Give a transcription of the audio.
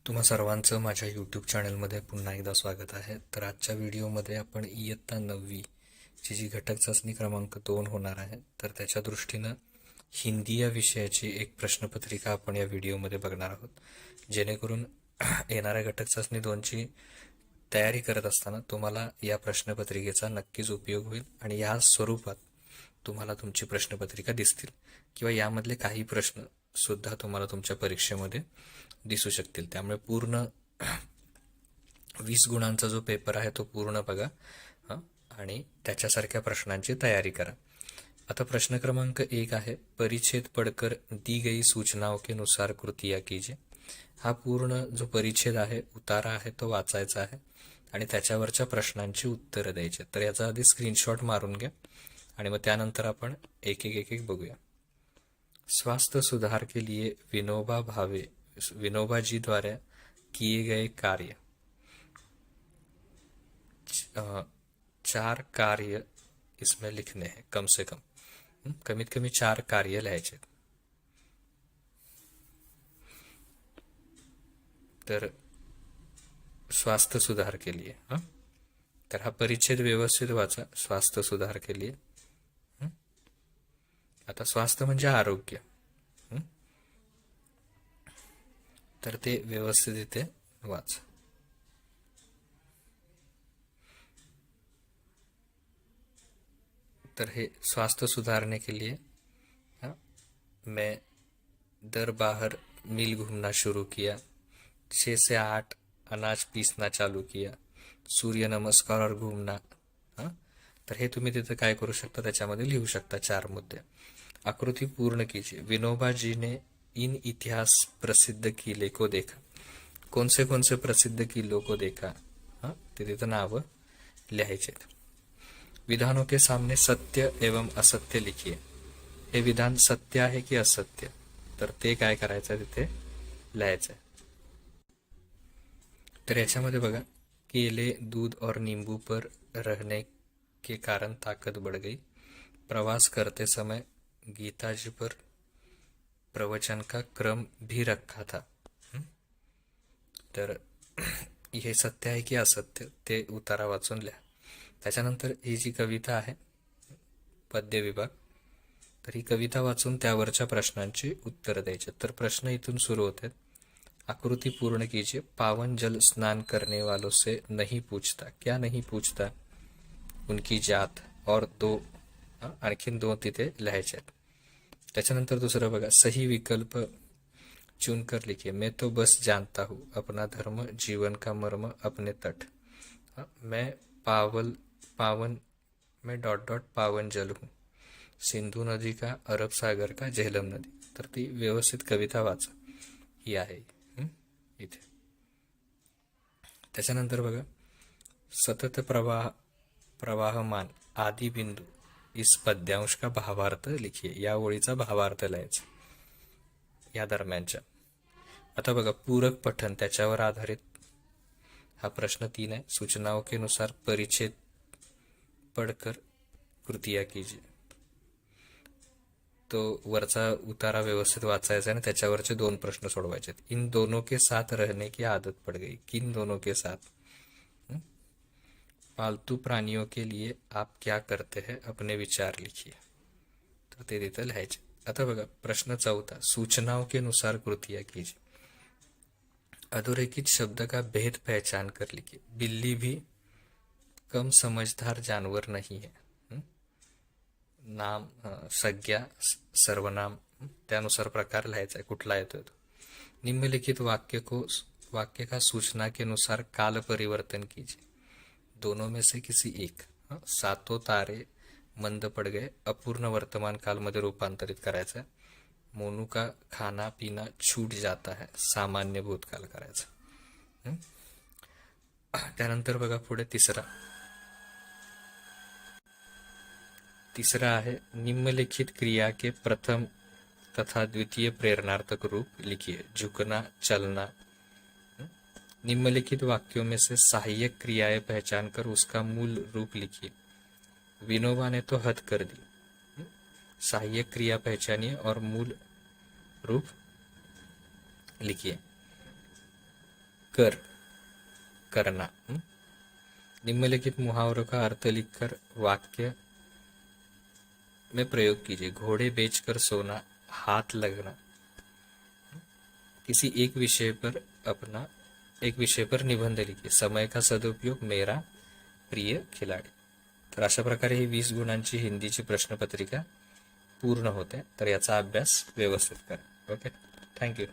तुम्हा सर्वांचं माझ्या यूट्यूब चॅनलमध्ये पुन्हा एकदा स्वागत आहे. तर आजच्या व्हिडिओमध्ये आपण इयत्ता 9वी ची जी घटक चाचणी क्रमांक 2 होणार आहे, तर त्याच्या दृष्टीनं हिंदी या विषयाची एक प्रश्नपत्रिका आपण या व्हिडिओमध्ये बघणार आहोत, जेणेकरून येणाऱ्या घटक चाचणी 2ची तयारी करत असताना तुम्हाला या प्रश्नपत्रिकेचा नक्कीच उपयोग होईल आणि या स्वरूपात तुम्हाला तुमची प्रश्नपत्रिका दिसतील किंवा यामधले काही प्रश्न सुद्धा तुम्हाला तुमच्या परीक्षेमध्ये दिसू शकतील. त्यामुळे पूर्ण 20 गुणांचा जो पेपर आहे तो पूर्ण बघा आणि त्याच्यासारख्या प्रश्नांची तयारी करा. आता प्रश्न क्रमांक 1 आहे, परिच्छेद पढ़कर दी गई सूचनाओं के अनुसार कृतियां कीजिए. हा पूर्ण जो परिच्छेद आहे, उतारा आहे, तो वाचायचा आहे आणि त्याच्यावरच्या प्रश्नांची उत्तरं द्यायची. तर याचा आधी स्क्रीनशॉट मारून घ्या आणि मग त्यानंतर आपण एक एक बघूया. स्वास्थ्य सुधार के लिए विनोबा जी द्वारा किए गए कार्य. 4 कार्य इसमें लिखने हैं कम से कम. कमीत कमी 4 कार्य लिहायचे. तर स्वास्थ्य सुधार के लिए तर हा परिच्छेद व्यवस्थित वाचा. स्वास्थ्य सुधार के लिए. आता स्वास्थ्य म्हणजे आरोग्य, तर ते व्यवस्थित इथे वाच. तर हे स्वास्थ्य सुधारने के लिए मैं दर बाहर मील घूमना शुरू किया, 6 से 8 अनाज पीसना चालू किया, सूर्य नमस्कार और घूमना. तर हे तुम्ही तिथे काय करू शकता, त्याच्यामध्ये लिहू शकता 4 मुद्दे. आकृति पूर्ण कीजिए. विनोबा जी ने इन इतिहास प्रसिद्ध किले को देखा. कौन से प्रसिद्ध किल्लों को देखा, ते तिथं नावं लिहायचे. विधानों के सामने सत्य एवं असत्य लिखिए. हे विधान सत्य आहे की असत्य, तर ते काय करायचं तिथे लिहायचं. तर याच्यामध्ये बघा, केले, दूध और नींबू पर रहने के कारण ताकत बढ़ गई. प्रवास करते समय गीता जी पर प्रवचन का क्रम भी रखा था. तर हे सत्य आहे की असत्य, ते उतारा वाचून लिहा. त्याच्यानंतर ही जी कविता आहे, पद्य विभाग, तर ही कविता वाचून त्यावरच्या प्रश्नांची उत्तर द्यायची. तर प्रश्न इथून सुरू होते. आकृति पूर्ण कीजिए. पावन जल स्नान करने वालों से नहीं पूछता. क्या नहीं पूछता? उनकी जात. और 2 आणखीन 2 तिथे लिहायचे आहेत. त्याच्यानंतर दुसरं बघा, सही विकल्प चुनकर लिखिए. मैं तो बस जानता हूँ अपना धर्म, जीवन का मर्म अपने तट. मैं पावन जल हूँ, सिंधू नदी का, अरब सागर का, झेलम नदी. तर ती व्यवस्थित कविता वाचा, ही आहे इथे. त्याच्यानंतर बघा, सतत प्रवाहमान आदि बिंदू इस पद्यांश का भावार्थ लिखिए. या ओळीचा भावार्थ लिहायचा या दरम्यानच्या. आता बघा, पूरक पठन, त्याच्यावर आधारित हा प्रश्न 3 आहे. सूचनाओं के अनुसार परिच्छेद पढ़कर कृतियां कीजिए. तो वरचा उतारा व्यवस्थित वाचायचा आणि त्याच्यावरचे 2 प्रश्न सोडवायचे. इन दोनों के साथ रहने की आदत पड़ गई. किन दोनों के साथ? पालतू प्राणियों के लिए आप क्या करते हैं, अपने विचार लिखिए. तर ते तिथं लिहायचे. आता बघा, प्रश्न 4, सूचनाओं के अनुसार कृतियां कीजिए. अधोरेखित शब्द का भेद पहचान कर लिखिए. बिल्ली भी कम समझदार जानवर नहीं है. नाम, संज्ञा, सर्वनाम, त्यानुसार प्रकार लिहायचा आहे, कुठला येतोय तो. निम्नलिखित वाक्य का सूचना के अनुसार काल परिवर्तन कीजिए. दोनों में से किसी एक. 7 तारे मंद पड़ गए, अपूर्ण वर्तमान काल मध्ये रूपांतरित करायचं. मोनू का खाना पीना छूट जाता है, सामान्य भूतकाल करायचं. त्यानंतर बघा पुढे तिसरा आहे, निम्नलिखित क्रिया के प्रथम तथा द्वितीय प्रेरणार्थक रूप लिखिए. झुकना, चलना. निम्नलिखित वाक्यों में से सहायक क्रियाएं पहचान कर उसका मूल रूप लिखिए. विनोबा ने तो हद कर दी. सहायक क्रिया पहचानिए और मूल रूप लिखिए. कर, करना। निम्नलिखित मुहावरों का अर्थ लिखकर वाक्य में प्रयोग कीजिए। घोड़े बेचकर सोना, हाथ लगना। किसी एक विषय पर निबंध लिखिए। समय का सदुपयोग, मेरा प्रिय खिलाडी। तर अशा प्रकारे ही 20 गुणांची हिंदीची प्रश्नपत्रिका पूर्ण होते. तर याचा अभ्यास व्यवस्थित करा. Okay, thank you.